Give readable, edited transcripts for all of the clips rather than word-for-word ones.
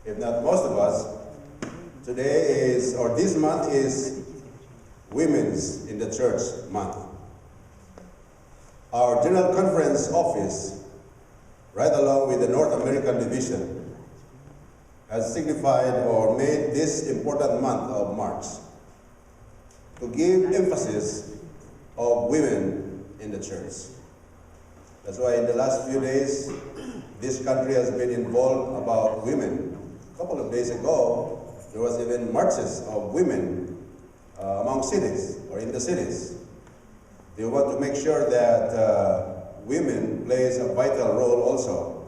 if not most of us, today is, or this month is Women's in the Church Month. Our General Conference Office, right along with the North American Division, has signified or made this important month of March to give emphasis of women in the church. That's why in the last few days, this country has been involved about women. A couple of days ago, there was even marches of women among cities or in the cities. They want to make sure that women plays a vital role also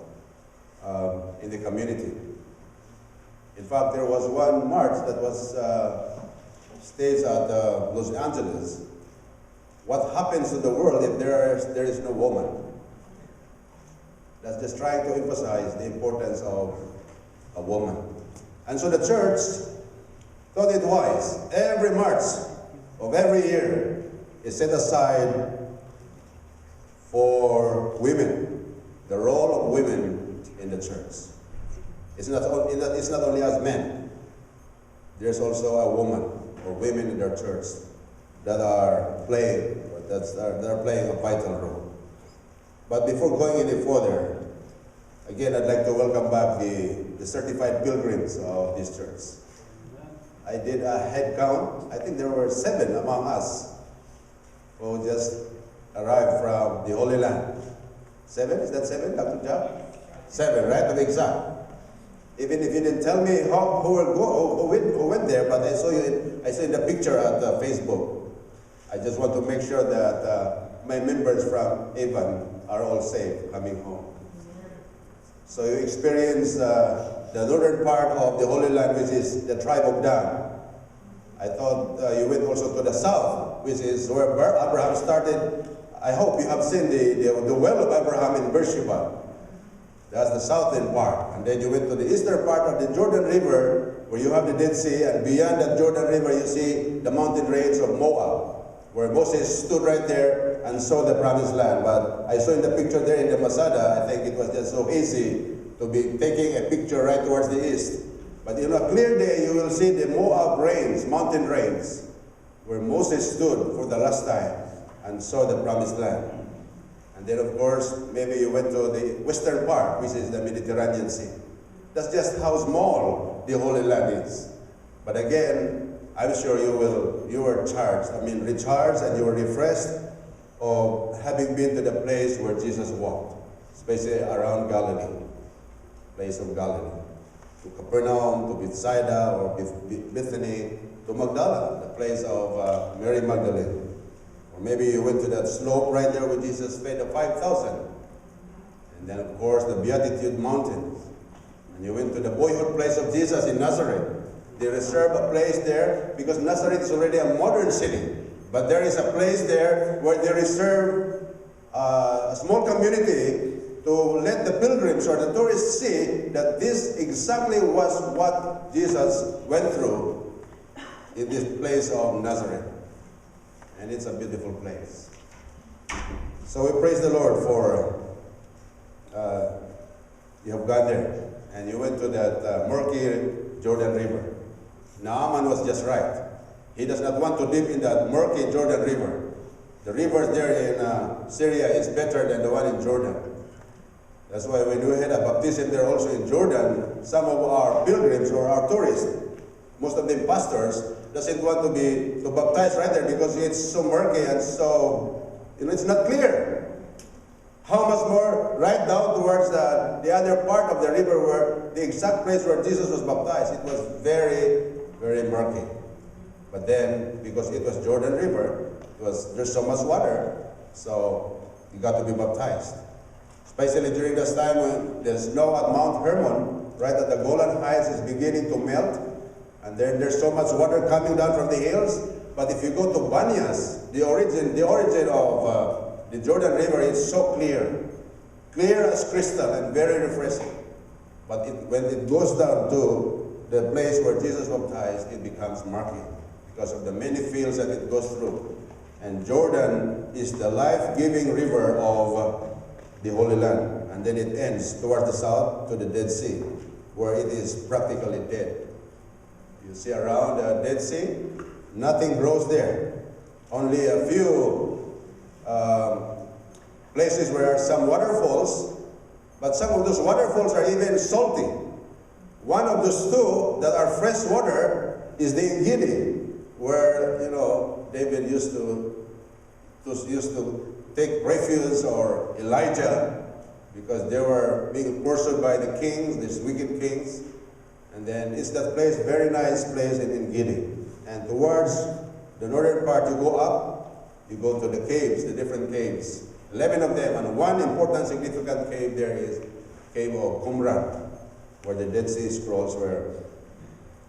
in the community. In fact, there was one march that was staged at Los Angeles. What happens to the world if there is no woman? That's just trying to emphasize the importance of a woman. And so the church thought it wise. Every March of every year is set aside for women, the role of women in the church. It's not only as men. There's also a woman or women in their church that are playing a vital role. But before going any further, again, I'd like to welcome back the certified pilgrims of this church. I did a head count. I think there were 7 among us who just arrived from the Holy Land. 7? Is that 7, Dr. Jab? 7, right? To be exact. Even if you didn't tell me who went there, but I saw in the picture at Facebook. I just want to make sure that my members from Avon are all safe coming home. So you experience the northern part of the Holy Land, which is the tribe of Dan. I thought you went also to the south, which is where Abraham started. I hope you have seen the well of Abraham in Beersheba. That's the southern part. And then you went to the eastern part of the Jordan River, where you have the Dead Sea, and beyond that Jordan River you see the mountain range of Moab, where Moses stood right there and saw the promised land. But I saw in the picture there in the Masada, I think it was just so easy to be taking a picture right towards the east. But in a clear day, you will see the Moab range, mountain range, where Moses stood for the last time and saw the promised land. And then, of course, maybe you went to the western part, which is the Mediterranean Sea. That's just how small the Holy Land is. But again, I'm sure you were recharged and you were refreshed of having been to the place where Jesus walked, especially around Galilee, place of Galilee, to Capernaum, to Bethsaida, or Bethany, to Magdala, the place of Mary Magdalene. Or maybe you went to that slope right there where Jesus fed the 5,000. And then, of course, the Beatitude Mountains. And you went to the boyhood place of Jesus in Nazareth. They reserve a place there because Nazareth is already a modern city. But there is a place there where they reserve a small community to let the pilgrims or the tourists see that this exactly was what Jesus went through in this place of Nazareth. And it's a beautiful place. So we praise the Lord for you have gone there and you went to that murky Jordan River. Naaman was just right. He does not want to live in that murky Jordan River. The rivers there in Syria is better than the one in Jordan. That's why when we had a baptism there also in Jordan, some of our pilgrims or our tourists, most of them pastors, doesn't want to baptize right there because it's so murky and so, it's not clear. How much more right down towards the other part of the river where the exact place where Jesus was baptized, it was very, very murky. But then, because it was Jordan River, there's so much water, so you got to be baptized. Especially during this time when the snow at Mount Hermon, right at the Golan Heights, is beginning to melt. And then there's so much water coming down from the hills. But if you go to Banyas, the origin of the Jordan River is so clear as crystal and very refreshing. But when it goes down to the place where Jesus baptized, it becomes murky because of the many fields that it goes through. And Jordan is the life-giving river of the Holy Land. And then it ends towards the south to the Dead Sea. where it is practically dead. You see around the Dead Sea, nothing grows there. Only a few places where there are some waterfalls, but some of those waterfalls are even salty. One of those two that are fresh water is the Engedi, where, you know, David used to take refuge, or Elijah, because they were being pursued by the kings, these wicked kings. And then it's that place, very nice place in Engedi. And towards the northern part, you go up, you go to the caves, the different caves. 11 of them, and one important significant cave there is Cave of Qumran, where the Dead Sea Scrolls were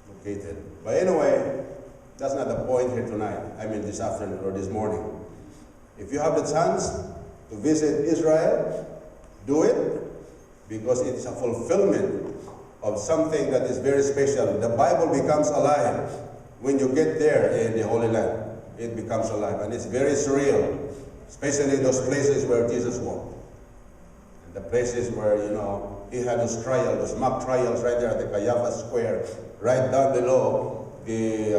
located. But anyway, that's not the point here tonight. I mean this afternoon or this morning. If you have the chance to visit Israel, do it, because it's a fulfillment of something that is very special. The Bible becomes alive when you get there in the Holy Land. It becomes alive, and it's very surreal, especially those places where Jesus walked. And the places where, you know, he had those trials, those mock trials right there at the Caiaphas Square, right down below the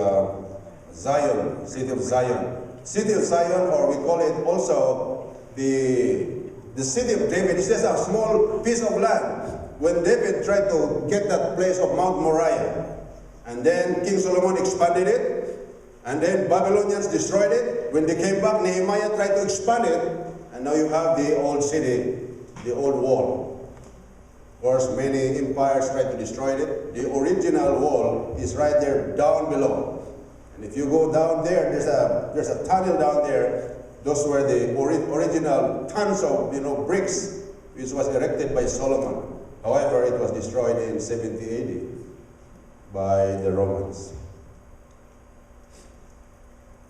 Zion, City of Zion. City of Zion, or we call it also the City of David. It's just a small piece of land. When David tried to get that place of Mount Moriah, and then King Solomon expanded it, and then Babylonians destroyed it. When they came back, Nehemiah tried to expand it, and now you have the old city, the old wall. Of course, many empires tried to destroy it. The original wall is right there down below. And if you go down there, there's a tunnel down there. Those were the original tons of, you know, bricks, which was erected by Solomon. However, it was destroyed in 70 AD by the Romans.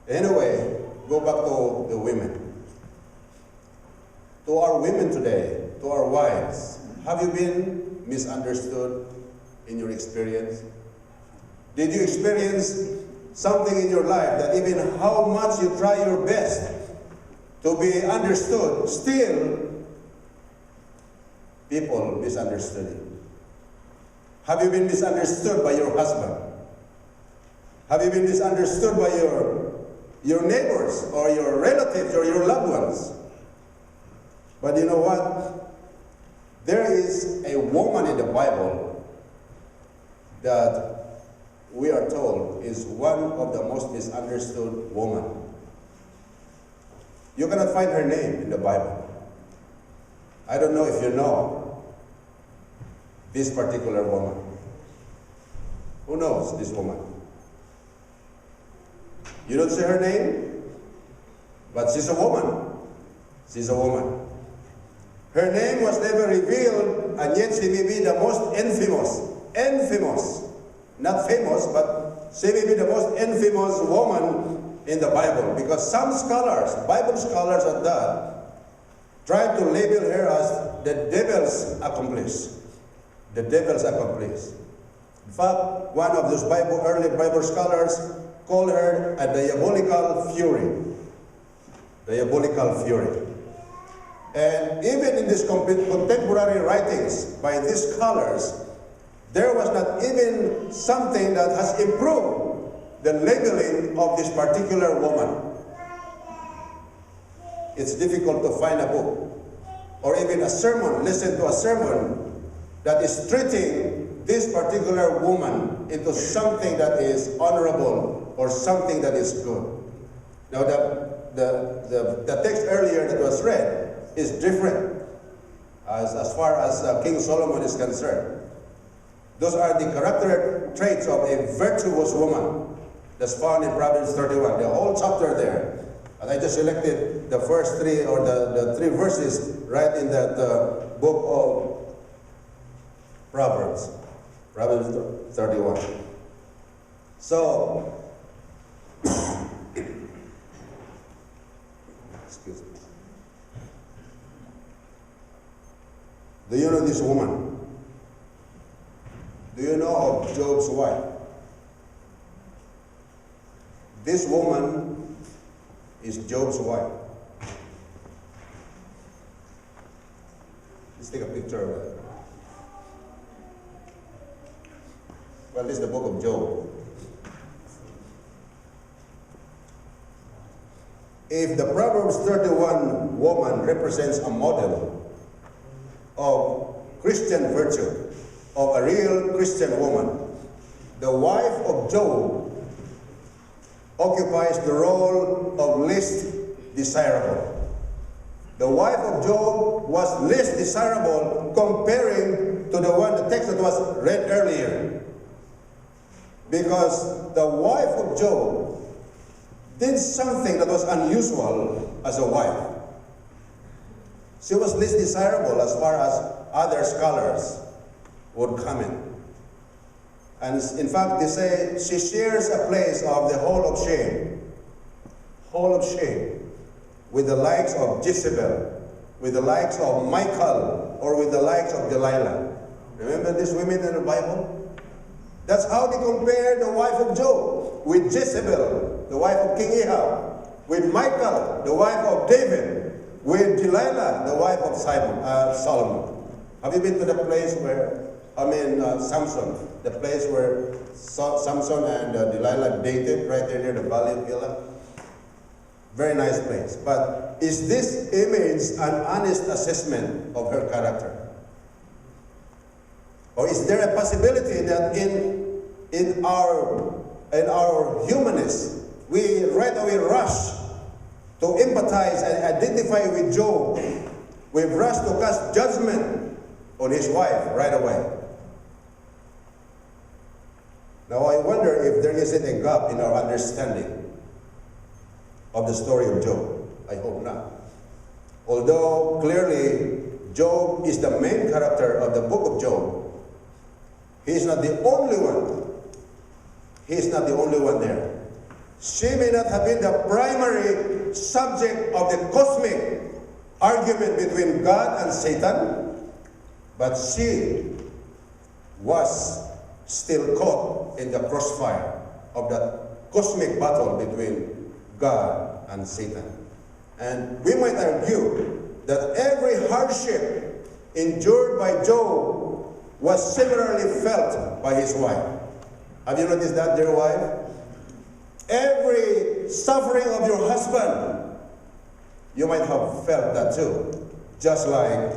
Anyway, go back to the women. To our women today, to our wives, have you been misunderstood in your experience? Did you experience something in your life that even how much you try your best to be understood, still people misunderstood you? Have you been misunderstood by your husband? Have you been misunderstood by your neighbors or your relatives or your loved ones? But you know what? There is a woman in the Bible that we are told is one of the most misunderstood women. You cannot find her name in the Bible. I don't know if you know this particular woman. Who knows this woman? You don't see her name, but she's a woman. She's a woman. Her name was never revealed, and yet she may be the most infamous, not famous, but she may be the most infamous woman in the Bible, because some scholars, Bible scholars at that, try to label her as the devil's accomplice. The devil's accomplice. In fact, one of those early Bible scholars called her a diabolical fury. Diabolical fury. And even in these contemporary writings by these scholars, there was not even something that has improved the labeling of this particular woman. It's difficult to find a book or even a sermon, listen to a sermon that is treating this particular woman into something that is honorable or something that is good. Now the text earlier that was read is different as far as King Solomon is concerned. Those are the character traits of a virtuous woman that's found in Proverbs 31, the whole chapter there. And I just selected the first three, or the three verses right in that book of Proverbs, Proverbs 31. So, excuse me. Do you know this woman? Do you know of Job's wife? This woman is Job's wife. Let's take a picture of her. Well, this is the book of Job. If the Proverbs 31 woman represents a model of Christian virtue, of a real Christian woman, the wife of Job occupies the role of least desirable. The wife of Job was least desirable comparing to the text that was read earlier. Because the wife of Job did something that was unusual as a wife. She was least desirable as far as other scholars would comment. And in fact, they say she shares a place of the hall of shame, with the likes of Jezebel, with the likes of Michael, or with the likes of Delilah. Remember these women in the Bible? That's how they compare the wife of Job with Jezebel, the wife of King Ahab, with Michael, the wife of David, with Delilah, the wife of Solomon. Have you been to the place where, Samson, the place where Samson and Delilah dated, right there near the Valley of Elah? Very nice place. But is this image an honest assessment of her character? Or is there a possibility that in our humanness, we right away rush to empathize and identify with Job? We've rushed to cast judgment on his wife right away. Now I wonder if there isn't a gap in our understanding of the story of Job. I hope not. Although clearly Job is the main character of the book of Job, he is not the only one. He is not the only one there. She may not have been the primary subject of the cosmic argument between God and Satan, but she was still caught in the crossfire of that cosmic battle between God and Satan. And we might argue that every hardship endured by Job was similarly felt by his wife. Have you noticed that, dear wife? Every suffering of your husband, you might have felt that too. Just like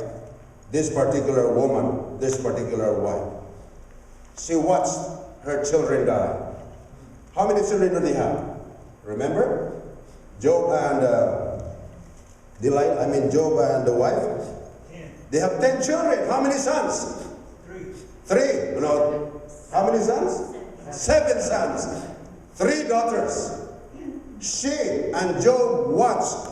this particular woman, this particular wife. She watched her children die. How many children do they have? Remember? Job and Job and the wife? 10. They have 10 children. How many sons? 3. No. How many sons? 7 sons. 3 daughters. She and Job watched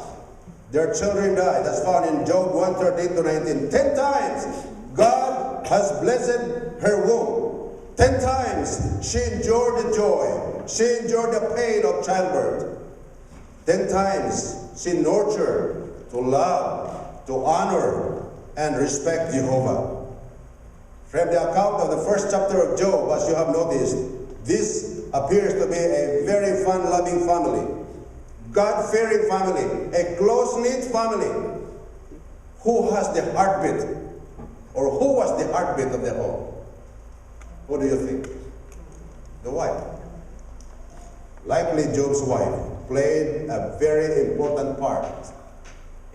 their children die. That's found in Job 1:13-19. 10 times God has blessed her womb. 10 times she endured the joy. She endured the pain of childbirth. 10 times she nurtured to love, to honor, and respect Jehovah. From the account of the first chapter of Job, as you have noticed, this appears to be a very fun-loving family, God-fearing family, a close-knit family. Who has the heartbeat, or who was the heartbeat of the home? What do you think? The wife. Likely Job's wife played a very important part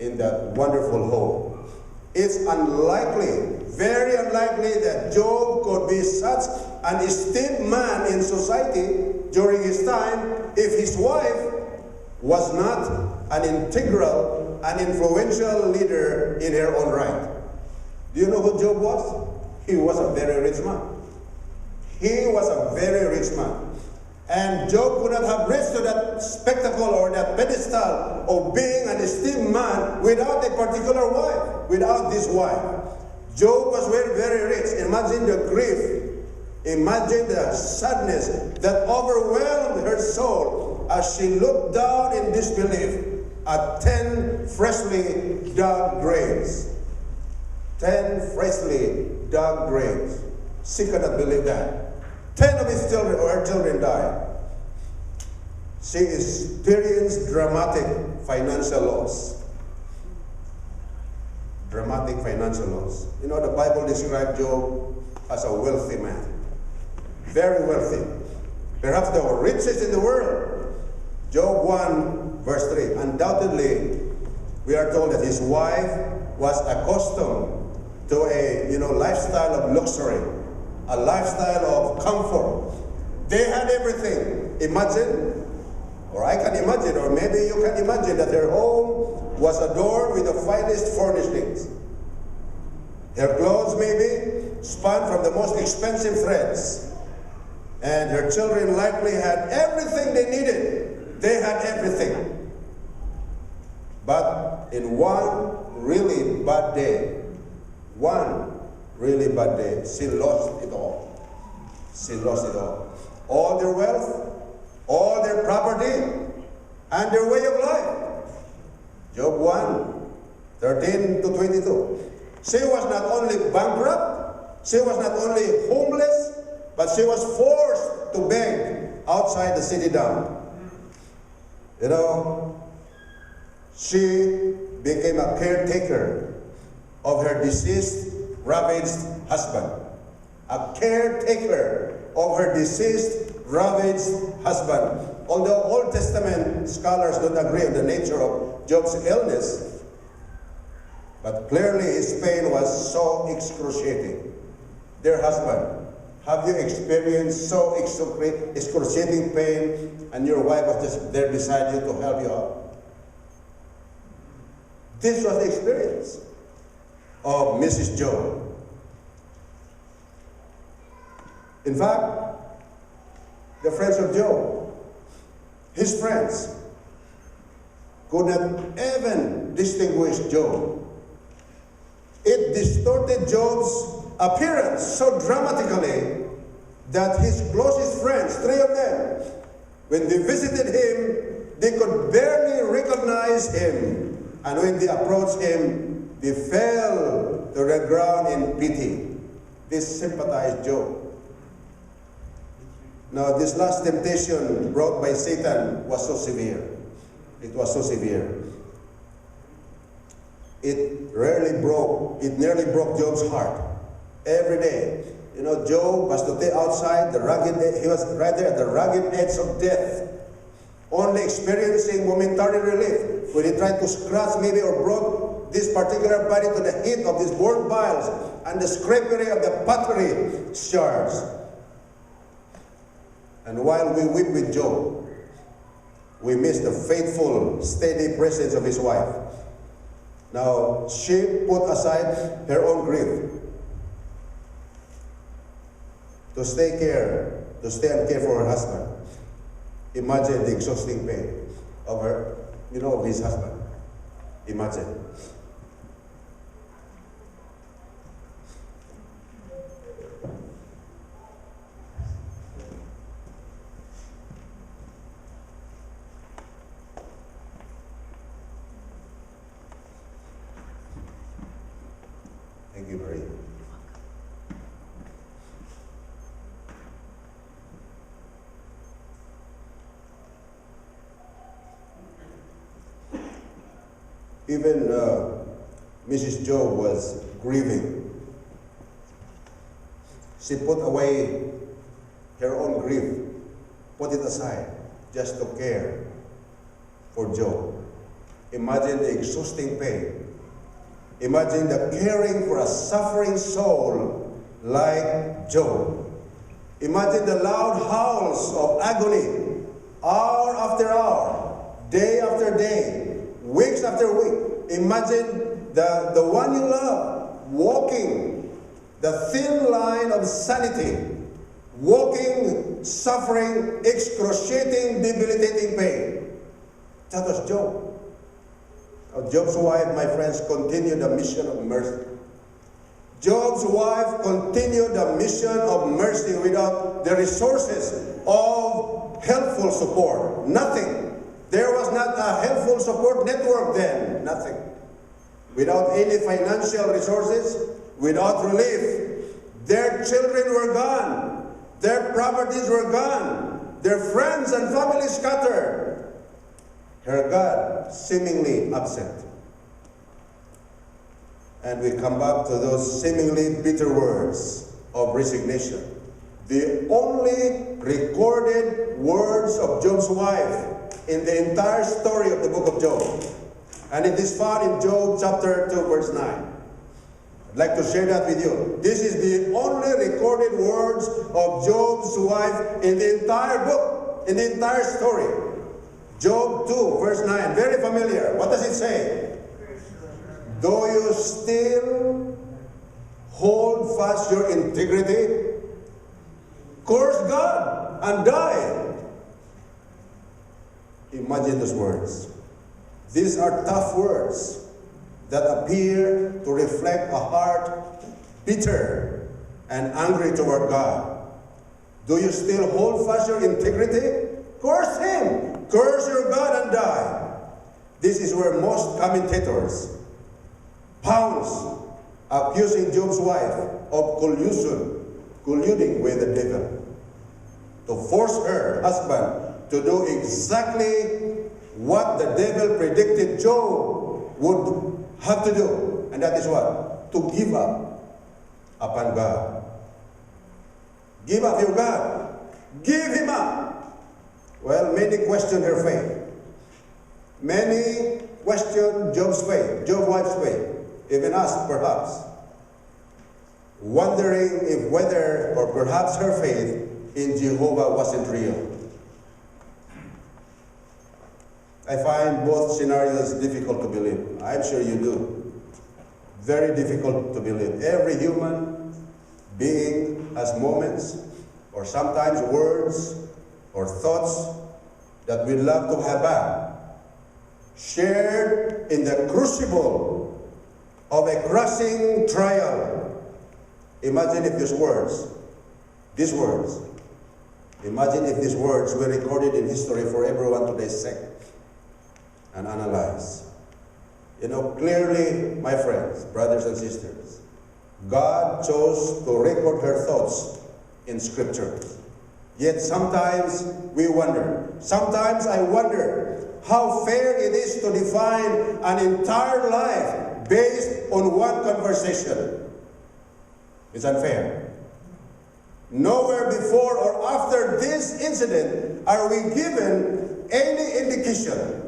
in that wonderful home. It's unlikely, very unlikely, that Job could be such an esteemed man in society during his time if his wife was not an integral and influential leader in her own right. Do you know who Job was? He was a very rich man. He was a very rich man. And Job could not have reached to that spectacle or that pedestal of being an esteemed man without a particular wife, without this wife. Job was very, very rich. Imagine the grief. Imagine the sadness that overwhelmed her soul as she looked down in disbelief at 10 freshly dug graves. 10 freshly dug graves. She could not believe that. 10 of his children, or her children, died. She experienced dramatic financial loss. Dramatic financial loss. You know, the Bible describes Job as a wealthy man. very wealthy. Perhaps the richest in the world. Job 1, verse 3. Undoubtedly, we are told that his wife was accustomed to a lifestyle of luxury, a lifestyle of comfort. They had everything. Imagine, or I can imagine, or maybe you can imagine that her home was adorned with the finest furnishings. Her clothes maybe spun from the most expensive threads. And her children likely had everything they needed. They had everything. But in one really bad day, she lost it all. She lost it all. All their wealth, all their property, and their way of life. Job 1, 13 to 22. She was not only bankrupt, she was not only homeless, but she was forced to beg outside the city dump. She became a caretaker of her deceased, ravaged husband. A caretaker of her deceased, ravaged husband. Although Old Testament scholars don't agree on the nature of Job's illness, but clearly his pain was so excruciating. Dear husband, have you experienced so excruciating pain and your wife was just there beside you to help you out? This was the experience of Mrs. Job. In fact, the friends of Job, his friends, could not even distinguish Job. It distorted Job's appearance so dramatically that his closest friends, 3 of them, when they visited him, they could barely recognize him. And when they approached him, they fell to the ground in pity. They sympathized Job. Now, this last temptation brought by Satan was so severe. It was so severe. It nearly broke Job's heart. Every day, Job was to stay outside he was right there at the rugged edge of death, only experiencing momentary relief when he tried to scratch maybe or brought this particular body to the heat of these burnt piles and the scrapery of the pottery shards. And while we weep with Job, we miss the faithful, steady presence of his wife. Now, she put aside her own grief to stay and care for her husband. Imagine the exhausting pain of of his husband. Imagine. Thank you, Marie. Even Mrs. Job was grieving. She put away her own grief, put it aside, just to care for Job. Imagine the exhausting pain. Imagine the caring for a suffering soul like Job. Imagine the loud howls of agony, hour after hour, day after day, weeks after week. Imagine the one you love walking the thin line of sanity, walking, suffering, excruciating, debilitating pain. That was Job. Job's wife, my friends, continued the mission of mercy. Job's wife continued the mission of mercy without the resources of helpful support. Nothing. There was not a helpful support network then. Nothing. Without any financial resources, without relief, their children were gone. Their properties were gone. Their friends and family scattered. Her God seemingly absent. And we come back to those seemingly bitter words of resignation. the only recorded words of Job's wife in the entire story of the book of Job. And it is found in Job chapter 2, verse 9. I'd like to share that with you. This is the only recorded words of Job's wife in the entire book, in the entire story. Job 2, verse 9. Very familiar. What does it say? Do you still hold fast your integrity? Curse God and die. Imagine those words. These are tough words that appear to reflect a heart bitter and angry toward God. Do you still hold fast your integrity? Curse Him. Curse your God and die. This is where most commentators pounce, accusing Job's wife of colluding with the devil, to force her husband to do exactly what the devil predicted Job would have to do. And that is what? To give up upon God. Give up your God. Give Him up. Well, many question her faith. Many question Job's faith, Job's wife's faith. Even us, perhaps. Wondering if whether or perhaps her faith in Jehovah wasn't real. I find both scenarios difficult to believe. I'm sure you do. Very difficult to believe. Every human being has moments, or sometimes words, or thoughts that we'd love to have back, shared in the crucible of a crushing trial. Imagine if these words, imagine if these words were recorded in history for everyone to dissect and analyze. You know, clearly, my friends, brothers and sisters, God chose to record her thoughts in Scripture. Yet sometimes we wonder, sometimes I wonder how fair it is to define an entire life based on one conversation. It's unfair. Nowhere before or after this incident are we given any indication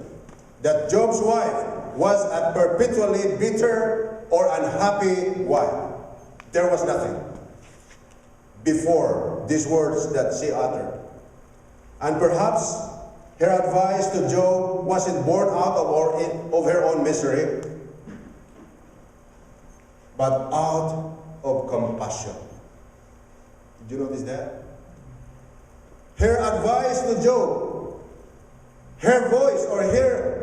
that Job's wife was a perpetually bitter or unhappy wife. There was nothing before these words that she uttered. And perhaps her advice to Job wasn't born out of her own misery, but out of compassion. Did you notice that? Her advice to Job, her voice or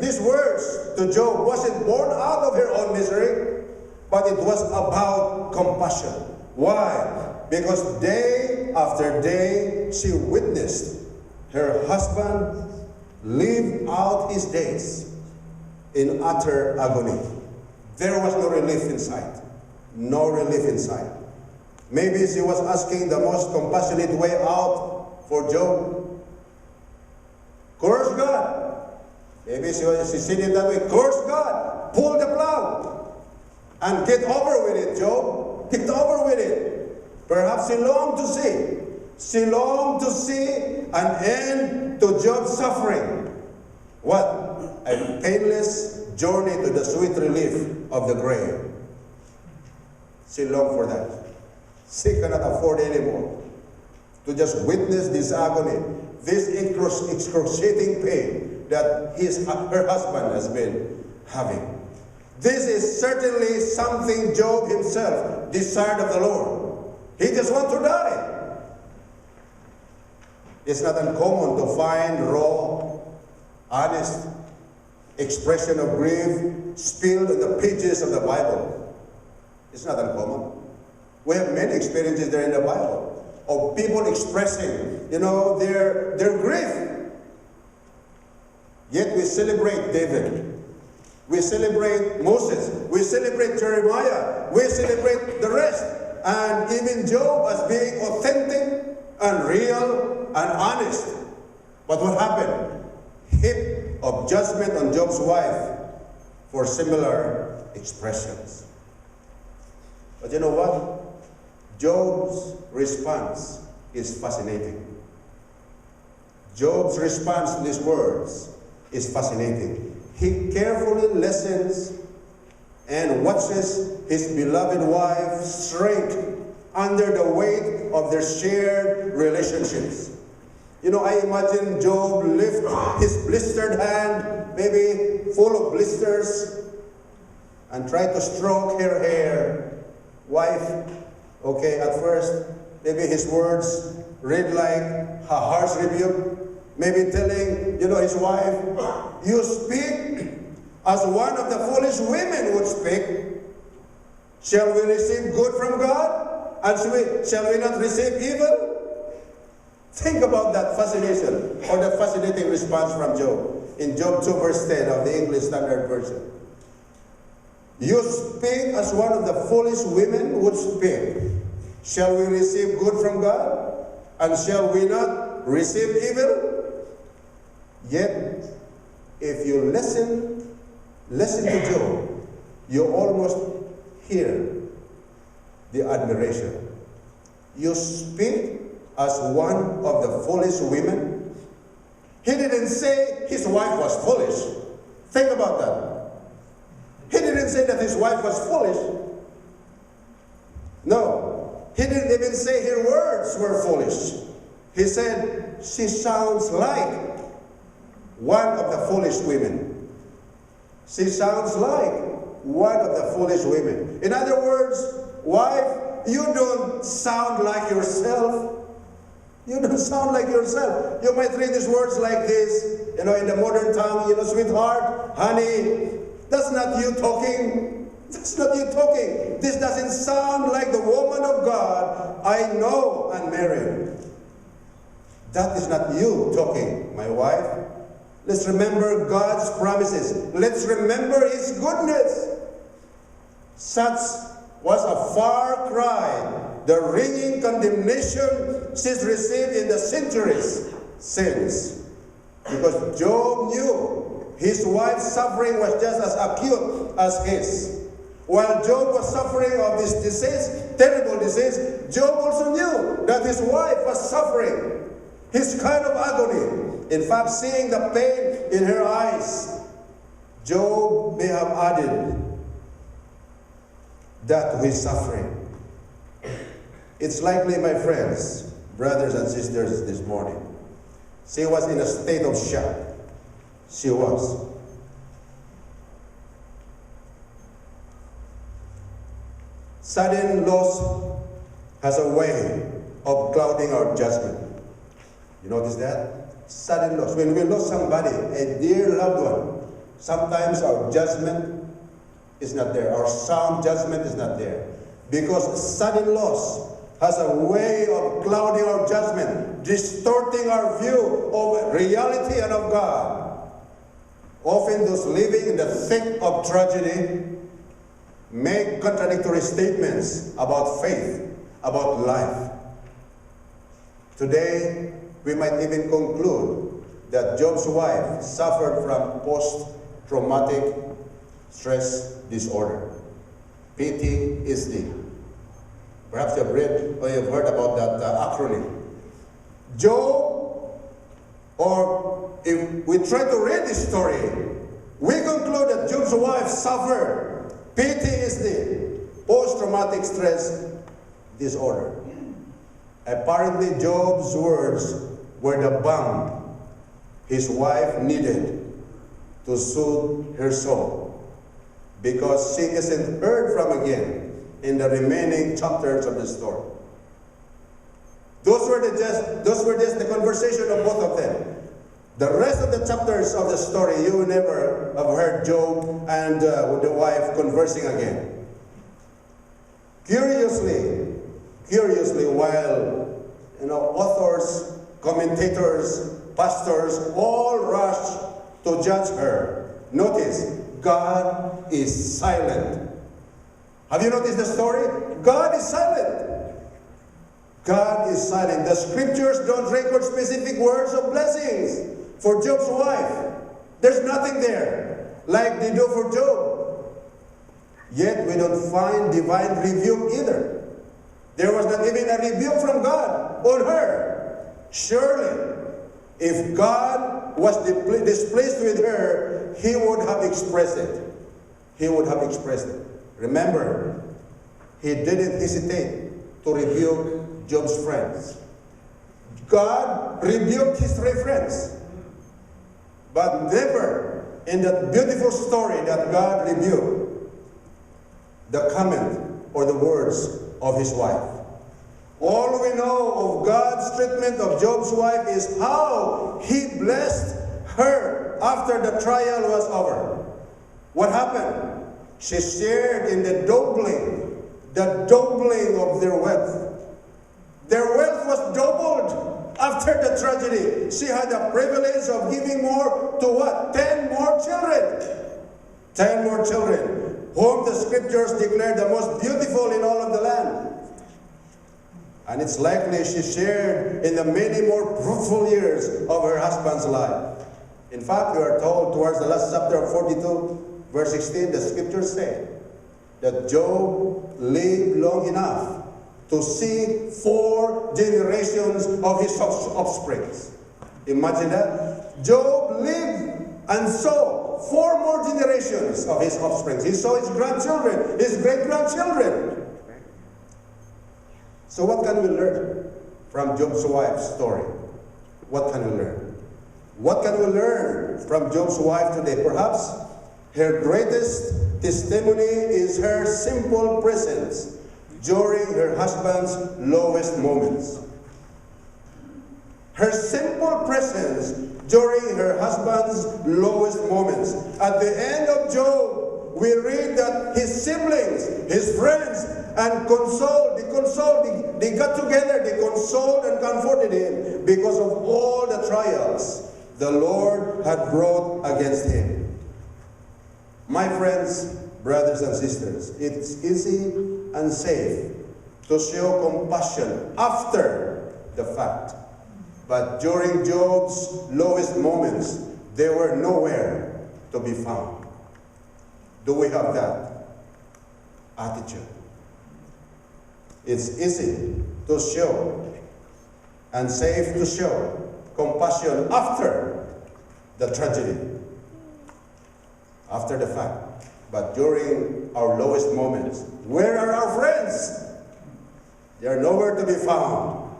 these words to Job wasn't born out of her own misery, but it was about compassion. Why? Because day after day she witnessed her husband live out his days in utter agony. There was no relief in sight. No relief in sight. Maybe she was asking the most compassionate way out for Job. Curse God. Maybe she said it that way. Curse God. Pull the plug. And get over with it, Job. Get over with it. Perhaps she longed to see. She longed to see an end to Job's suffering. What? A painless journey to the sweet relief of the grave. She longed for that. She cannot afford anymore to just witness this agony, this excruciating pain that her husband has been having. This is certainly something Job himself desired of the Lord. He just wants to die. It's not uncommon to find raw, honest expression of grief spilled in the pages of the Bible. It's not uncommon. We have many experiences there in the Bible of people expressing, their grief. Yet we celebrate David. We celebrate Moses. We celebrate Jeremiah. We celebrate the rest. And even Job as being authentic and real and honest. But what happened? Heap of judgment on Job's wife for similar expressions. But you know what? Job's response is fascinating. Job's response to these words is fascinating. He carefully listens and watches his beloved wife shrink under the weight of their shared relationships. You know, I imagine Job lift his blistered hand, maybe full of blisters, and try to stroke her hair. Wife, okay, at first, maybe his words read like a harsh rebuke, maybe telling, you know, his wife, you speak as one of the foolish women would speak. Shall we receive good from God? And shall we not receive evil? Think about that fascination, or that fascinating response from Job. In Job 2 verse 10 of the English Standard Version. You speak as one of the foolish women would speak. Shall we receive good from God? And shall we not receive evil? Yet, if you listen to Job, you almost hear the admiration. You speak as one of the foolish women. He didn't say his wife was foolish. Think about that. He didn't say that his wife was foolish. No. He didn't even say her words were foolish. He said, she sounds like one of the foolish women. She sounds like one of the foolish women. In other words, wife, you don't sound like yourself. You don't sound like yourself. You might read these words like this, you know, in the modern tongue, you know, sweetheart, honey, that's not you talking. That's not you talking. This doesn't sound like the woman of God I know and married. That is not you talking, my wife. Let's remember God's promises. Let's remember His goodness. Such was a far cry, the ringing condemnation she's received in the centuries since. Because Job knew his wife's suffering was just as acute as his. While Job was suffering of this disease, terrible disease, Job also knew that his wife was suffering his kind of agony. In fact, seeing the pain in her eyes, Job may have added that to his suffering. It's likely, my friends, brothers and sisters, this morning, she was in a state of shock. She was. Sudden loss has a way of clouding our judgment. You notice that? Sudden loss. When we lose somebody, a dear loved one, sometimes our judgment is not there. Our sound judgment is not there. Because sudden loss has a way of clouding our judgment, distorting our view of reality and of God. Often those living in the thick of tragedy make contradictory statements about faith, about life. Today, we might even conclude that Job's wife suffered from post-traumatic stress disorder, PTSD. Perhaps you've read or you've heard about that acronym. Job, or if we try to read this story, we conclude that Job's wife suffered PTSD, post-traumatic stress disorder. Apparently, Job's words were the balm his wife needed to soothe her soul, because she isn't heard from again in the remaining chapters of the story. Those were just the conversation of both of them. The rest of the chapters of the story, you will never have heard Job and the wife conversing again. Curiously, while authors, commentators, pastors all rush to judge her, notice God is silent. Have you noticed the story? God is silent. God is silent. The scriptures don't record specific words of blessings for Job's wife. There's nothing there like they do for Job. Yet we don't find divine rebuke either. There was not even a rebuke from God on her. Surely, if God was displeased with her, he would have expressed it. He would have expressed it. Remember, he didn't hesitate to rebuke Job's friends. God rebuked his three friends. But never in that beautiful story that God rebuked the comment or the words of his wife. All we know of God's treatment of Job's wife is how he blessed her after the trial was over. What happened? She shared in the doubling of their wealth. Their wealth was doubled after the tragedy. She had the privilege of giving more to what? 10 more children. 10 more children, whom the scriptures declare the most beautiful in all of the land. And it's likely she shared in the many more fruitful years of her husband's life. In fact, we are told towards the last chapter of 42, verse 16, the scriptures say that Job lived long enough to see 4 generations of his offspring. Imagine that. Job lived and saw 4 more generations of his offspring. He saw his grandchildren, his great-grandchildren. So what can we learn from Job's wife's story? What can we learn? What can we learn from Job's wife today? Perhaps her greatest testimony is her simple presence during her husband's lowest moments. Her simple presence during her husband's lowest moments. At the end of Job, we read that his siblings, his friends, and they got together, they consoled and comforted him because of all the trials the Lord had brought against him. My friends, brothers and sisters, it's easy and safe to show compassion after the fact. But during Job's lowest moments, they were nowhere to be found. Do we have that attitude? It's easy to show and safe to show compassion after the tragedy, after the fact. But during our lowest moments, where are our friends? They are nowhere to be found.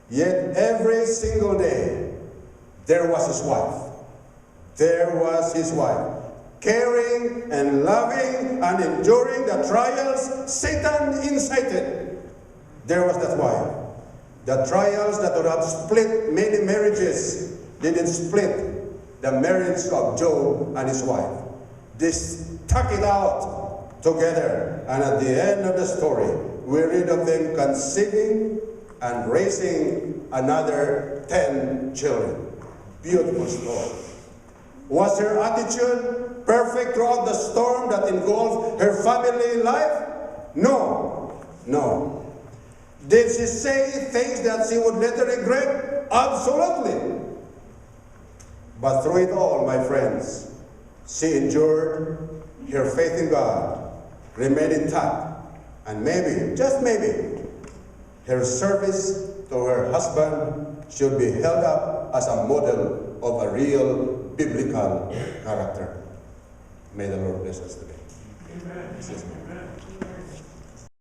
Yet every single day, there was his wife. There was his wife, caring and loving and enduring the trials Satan incited. There was that wife. The trials that would have split many marriages didn't split the marriage of Job and his wife. They stuck it out together. And at the end of the story, we read of them conceiving and raising another 10 children. Beautiful story. Was her attitude perfect throughout the storm that engulfed her family life? No. No. Did she say things that she would later regret? Absolutely. But through it all, my friends, she endured. Her faith in God remained intact. And maybe, just maybe, her service to her husband should be held up as a model of a real biblical character. May the Lord bless us today. Amen. Amen.